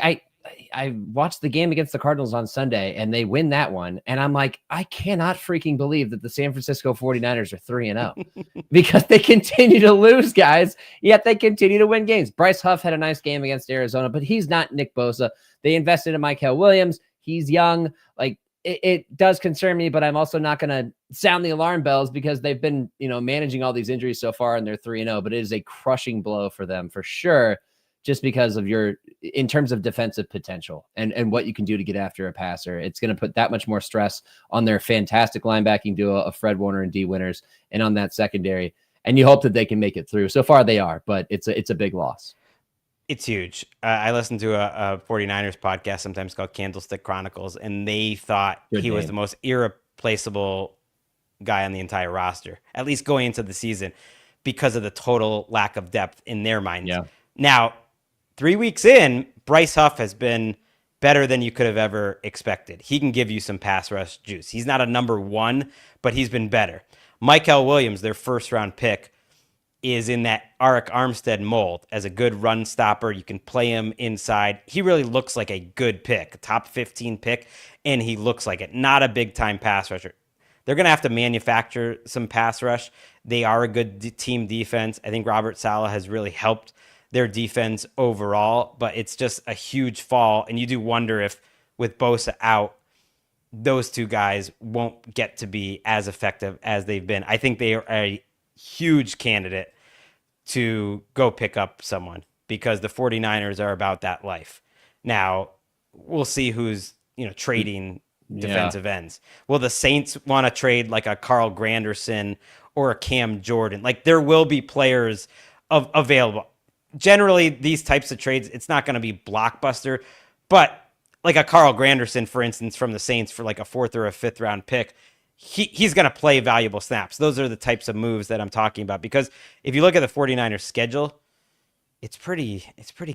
I watched the game against the Cardinals on Sunday, and they win that one. And I'm like, I cannot freaking believe that the San Francisco 49ers are 3-0 because they continue to lose, guys, yet they continue to win games. Bryce Huff had a nice game against Arizona, but he's not Nick Bosa. They invested in Mykel Williams. He's young. Like, it does concern me, but I'm also not going to sound the alarm bells because they've been, managing all these injuries so far, and they're 3-0, but it is a crushing blow for them for sure, just because of in terms of defensive potential and what you can do to get after a passer. It's going to put that much more stress on their fantastic linebacking duo of Fred Warner and D Winters and on that secondary. And you hope that they can make it through. So far they are, but it's a big loss. It's huge. I listened to a 49ers podcast sometimes called Candlestick Chronicles, and they thought he was the most irreplaceable guy on the entire roster, at least going into the season, because of the total lack of depth in their minds. Yeah. Now, 3 weeks in, Bryce Huff has been better than you could have ever expected. He can give you some pass rush juice. He's not a number one, but he's been better. Mykel Williams, their first-round pick, is in that Arik Armstead mold as a good run stopper. You can play him inside. He really looks like a good pick, a top 15 pick, and he looks like it. Not a big-time pass rusher. They're going to have to manufacture some pass rush. They are a good team defense. I think Robert Saleh has really helped their defense overall, but it's just a huge fall. And you do wonder if with Bosa out, those two guys won't get to be as effective as they've been. I think they are a huge candidate to go pick up someone because the 49ers are about that life. Now, we'll see who's, trading defensive ends. Will the Saints want to trade like a Carl Granderson or a Cam Jordan? Like, there will be players available. Generally, these types of trades, it's not going to be blockbuster, but like a Carl Granderson, for instance, from the Saints for like a 4th or a 5th round pick, he's going to play valuable snaps. Those are the types of moves that I'm talking about, because if you look at the 49ers schedule, it's pretty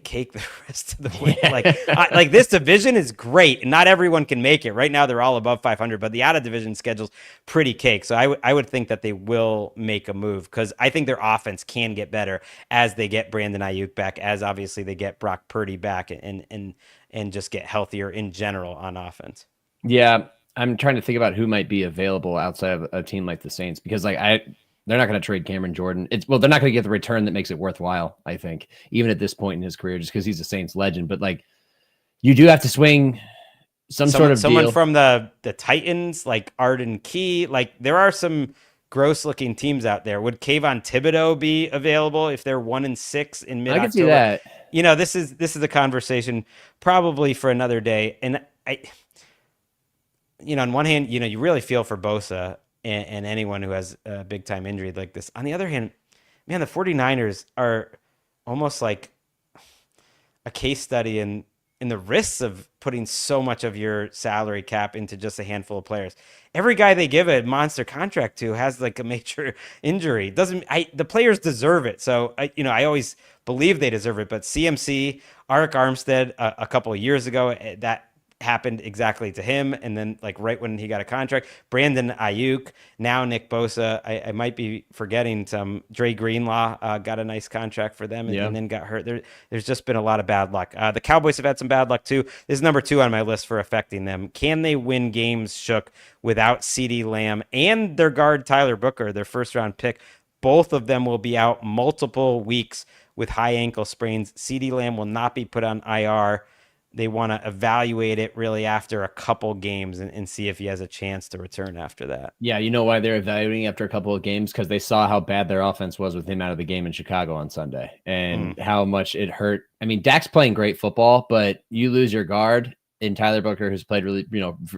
cake the rest of the way. Yeah. Like this division is great, and not everyone can make it. Right now, they're all above 500, but the out-of-division schedule's pretty cake. So I would think that they will make a move, because I think their offense can get better as they get Brandon Ayuk back, as obviously they get Brock Purdy back, and just get healthier in general on offense. Yeah, I'm trying to think about who might be available outside of a team like the Saints, because they're not going to trade Cameron Jordan. They're not going to get the return that makes it worthwhile, I think, even at this point in his career, just because he's a Saints legend. But you do have to swing sort of someone deal. from the Titans, like Arden Key. Like there are some gross looking teams out there. Would Kayvon Thibodeau be available if they're 1-6 in mid-October? I can see that. This is a conversation probably for another day. And on one hand, you really feel for Bosa and anyone who has a big time injury like this. On the other hand, man, the 49ers are almost like a case study in the risks of putting so much of your salary cap into just a handful of players. Every guy they give a monster contract to has like a major injury. The players deserve it. So I always believe they deserve it. But CMC, Arik Armstead, a couple of years ago, that happened exactly to him. And then like right when he got a contract, Brandon Ayuk, now Nick Bosa. I might be forgetting some. Dre Greenlaw got a nice contract for them and then got hurt. There's just been a lot of bad luck. The Cowboys have had some bad luck too. This is number 2 on my list for affecting them. Can they win games, Shook, without CeeDee Lamb and their guard Tyler Booker, their first round pick? Both of them will be out multiple weeks with high ankle sprains. CeeDee Lamb will not be put on IR. They want to evaluate it really after a couple games and see if he has a chance to return after that. Yeah, you know why they're evaluating after a couple of games? Because they saw how bad their offense was with him out of the game in Chicago on Sunday and how much it hurt. I mean, Dak's playing great football, but you lose your guard in Tyler Booker, who's played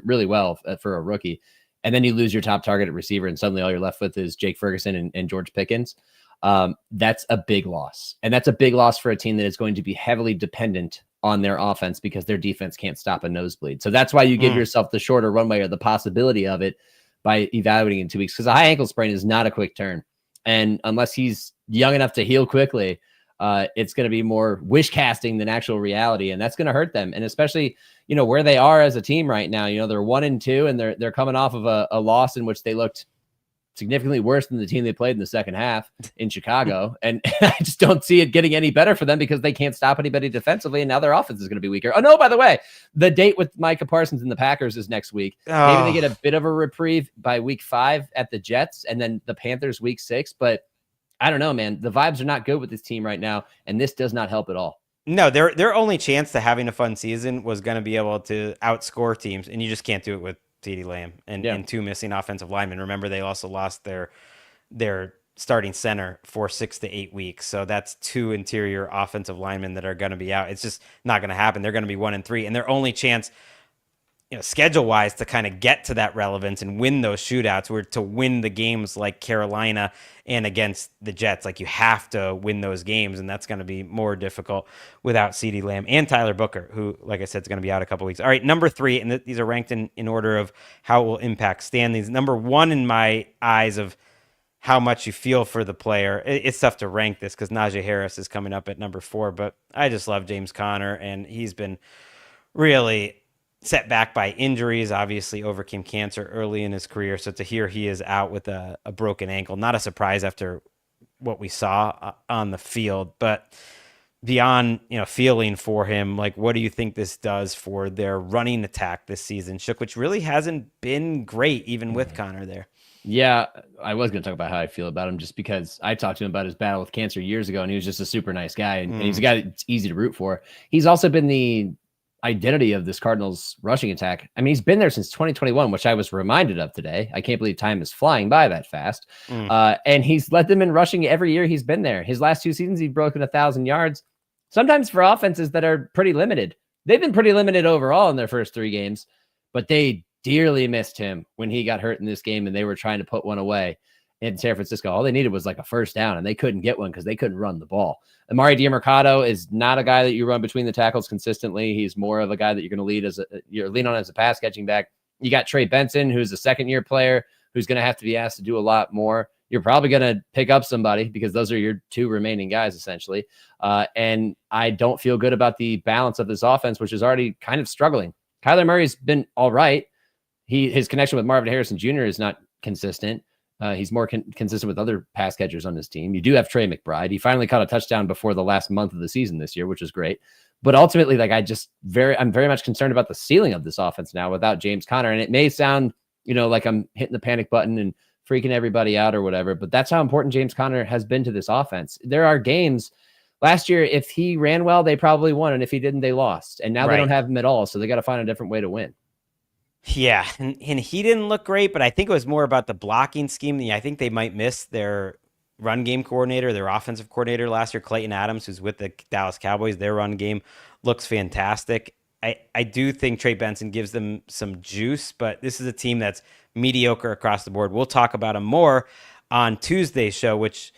really well for a rookie, and then you lose your top target at receiver, and suddenly all you're left with is Jake Ferguson and George Pickens. That's a big loss. And that's a big loss for a team that is going to be heavily dependent on their offense because their defense can't stop a nosebleed. So that's why you give yourself the shorter runway or the possibility of it by evaluating in 2 weeks, because a high ankle sprain is not a quick turn. And unless he's young enough to heal quickly, it's going to be more wish casting than actual reality. And that's going to hurt them. And especially, where they are as a team right now, they're 1-2 and they're coming off of a loss in which they looked significantly worse than the team they played in the second half in Chicago. And I just don't see it getting any better for them because they can't stop anybody defensively. And now their offense is going to be weaker. Oh no, by the way, the date with Micah Parsons and the Packers is next week. Maybe they get a bit of a reprieve by week 5 at the Jets and then the Panthers week 6. But I don't know, man, the vibes are not good with this team right now. And this does not help at all. No, their only chance to having a fun season was going to be able to outscore teams. And you just can't do it with CeeDee Lamb and 2 missing offensive linemen. Remember, they also lost their starting center for 6 to 8 weeks. So that's 2 interior offensive linemen that are going to be out. It's just not going to happen. They're going to be 1-3. And their only chance, schedule-wise, to kind of get to that relevance and win those shootouts were to win the games like Carolina and against the Jets. Like, you have to win those games, and that's going to be more difficult without CeeDee Lamb and Tyler Booker, who, like I said, is going to be out a couple weeks. All right, number 3, and these are ranked in order of how it will impact standings. Number 1 in my eyes of how much you feel for the player. It's tough to rank this because Najee Harris is coming up at number 4, but I just love James Conner, and he's been really set back by injuries, obviously overcame cancer early in his career. So to hear he is out with a broken ankle, not a surprise after what we saw on the field, but beyond, feeling for him, like, what do you think this does for their running attack this season, Shook, which really hasn't been great even with Connor there? Yeah, I was going to talk about how I feel about him just because I talked to him about his battle with cancer years ago, and he was just a super nice guy, and he's a guy that's easy to root for. He's also been the identity of this Cardinals rushing attack. I mean, he's been there since 2021, which I was reminded of today. I can't believe time is flying by that fast. And he's led them in rushing every year he's been there. His last 2 seasons, he's broken 1,000 yards, sometimes for offenses that are pretty limited. They've been pretty limited overall in their first 3 games, but they dearly missed him when he got hurt in this game and they were trying to put one away in San Francisco. All they needed was like a first down, and they couldn't get one because they couldn't run the ball. Amari Diamercado is not a guy that you run between the tackles consistently. He's more of a guy that you're going to lean on as a pass catching back. You got Trey Benson, who's a second-year player who's going to have to be asked to do a lot more. You're probably going to pick up somebody because those are your 2 remaining guys, essentially. And I don't feel good about the balance of this offense, which is already kind of struggling. Kyler Murray's been all right. His connection with Marvin Harrison Jr. is not consistent. He's more consistent with other pass catchers on his team. You do have Trey McBride. He finally caught a touchdown before the last month of the season this year, which is great. But ultimately, like, I'm very much concerned about the ceiling of this offense now without James Conner. And it may sound, like I'm hitting the panic button and freaking everybody out or whatever, but that's how important James Conner has been to this offense. There are games last year, if he ran well, they probably won. And if he didn't, they lost. And now they don't have him at all. So they got to find a different way to win. Yeah, and he didn't look great, but I think it was more about the blocking scheme. I think they might miss their run game coordinator, their offensive coordinator last year, Clayton Adams, who's with the Dallas Cowboys. Their run game looks fantastic. I do think Trey Benson gives them some juice, but this is a team that's mediocre across the board. We'll talk about them more on Tuesday's show, which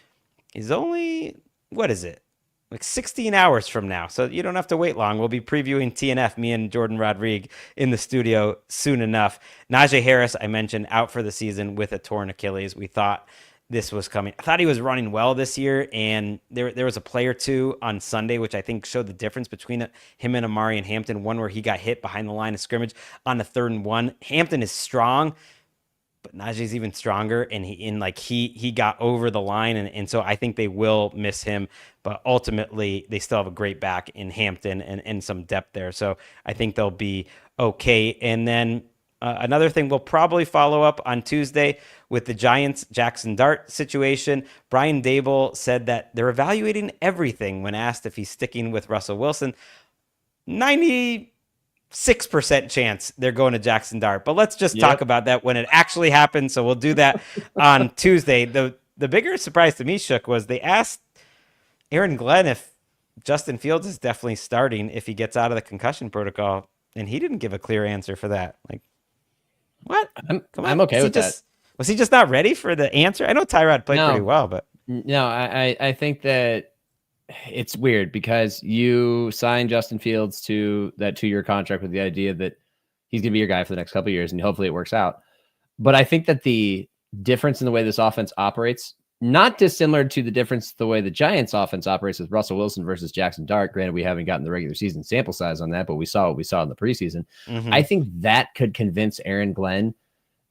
is only, what is it? Like 16 hours from now. So you don't have to wait long. We'll be previewing TNF, me and Jordan Rodriguez in the studio soon enough. Najee Harris, I mentioned, out for the season with a torn Achilles. We thought this was coming. I thought he was running well this year, and there was a play or two on Sunday which I think showed the difference between him and Amari and Hampton. One where he got hit behind the line of scrimmage on the 3rd and 1. Hampton is strong, but Najee's even stronger, and he got over the line, and so I think they will miss him, but ultimately they still have a great back in Hampton and some depth there, so I think they'll be okay. And then another thing, we'll probably follow up on Tuesday with the Giants Jackson Dart situation. Brian Dable said that they're evaluating everything when asked if he's sticking with Russell Wilson. 96% chance they're going to Jackson Dart, but let's just talk about that when it actually happens. So we'll do that on Tuesday. The bigger surprise to me, Shook, was they asked Aaron Glenn if Justin Fields is definitely starting if he gets out of the concussion protocol, and he didn't give a clear answer for that. Like, what? I'm okay with that. Was he just not ready for the answer? I know Tyrod played pretty well, but no, I think that it's weird because you signed Justin Fields to that 2-year contract with the idea that he's going to be your guy for the next couple of years, and hopefully it works out. But I think that the difference in the way this offense operates, not dissimilar to the difference the way the Giants offense operates with Russell Wilson versus Jackson Dart. Granted, we haven't gotten the regular season sample size on that, but we saw what we saw in the preseason. I think that could convince Aaron Glenn.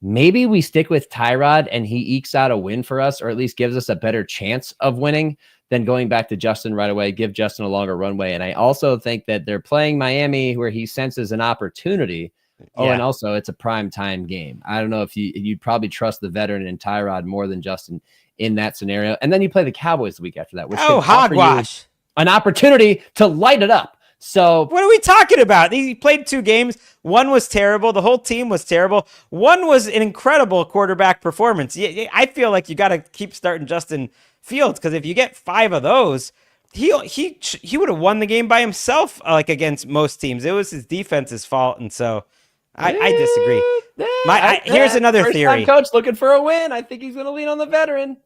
Maybe we stick with Tyrod and he ekes out a win for us, or at least gives us a better chance of winning than going back to Justin right away, give Justin a longer runway. And I also think that they're playing Miami where he senses an opportunity. Oh, and also it's a prime time game. I don't know if you'd probably trust the veteran and Tyrod more than Justin in that scenario. And then you play the Cowboys the week after that, which hogwash, an opportunity to light it up. So what are we talking about? He played 2 games. One was terrible. The whole team was terrible. One was an incredible quarterback performance. I feel like you got to keep starting Justin Fields, because if you get 5 of those, he would have won the game by himself, like against most teams. It was his defense's fault, and so I disagree. Here's another theory. Coach looking for a win. I think he's going to lean on the veteran.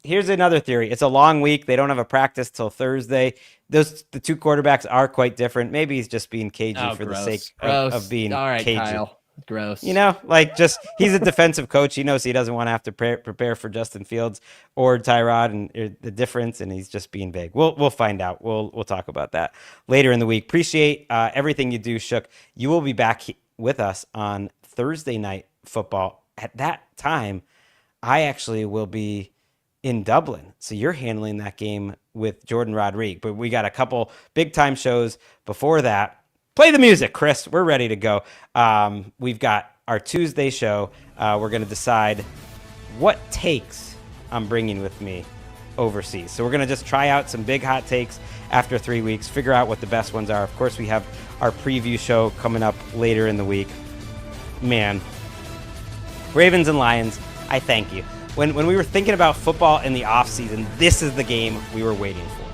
Here's another theory. It's a long week. They don't have a practice till Thursday. The 2 quarterbacks are quite different. Maybe he's just being cagey the sake of being cagey. Kyle. Gross. You know, like just he's a defensive coach. He knows he doesn't want to have to prepare for Justin Fields or Tyrod and the difference, and he's just being vague. We'll find out. We'll talk about that later in the week. Appreciate everything you do, Shook. You will be back with us on Thursday Night Football. At that time, I actually will be in Dublin. So you're handling that game with Jordan Rodriguez. But we got a couple big time shows before that. Play the music, Chris. We're ready to go. We've got our Tuesday show. We're going to decide what takes I'm bringing with me overseas. So we're going to just try out some big hot takes after 3 weeks, figure out what the best ones are. Of course, we have our preview show coming up later in the week. Man, Ravens and Lions, I thank you. When we were thinking about football in the offseason, this is the game we were waiting for.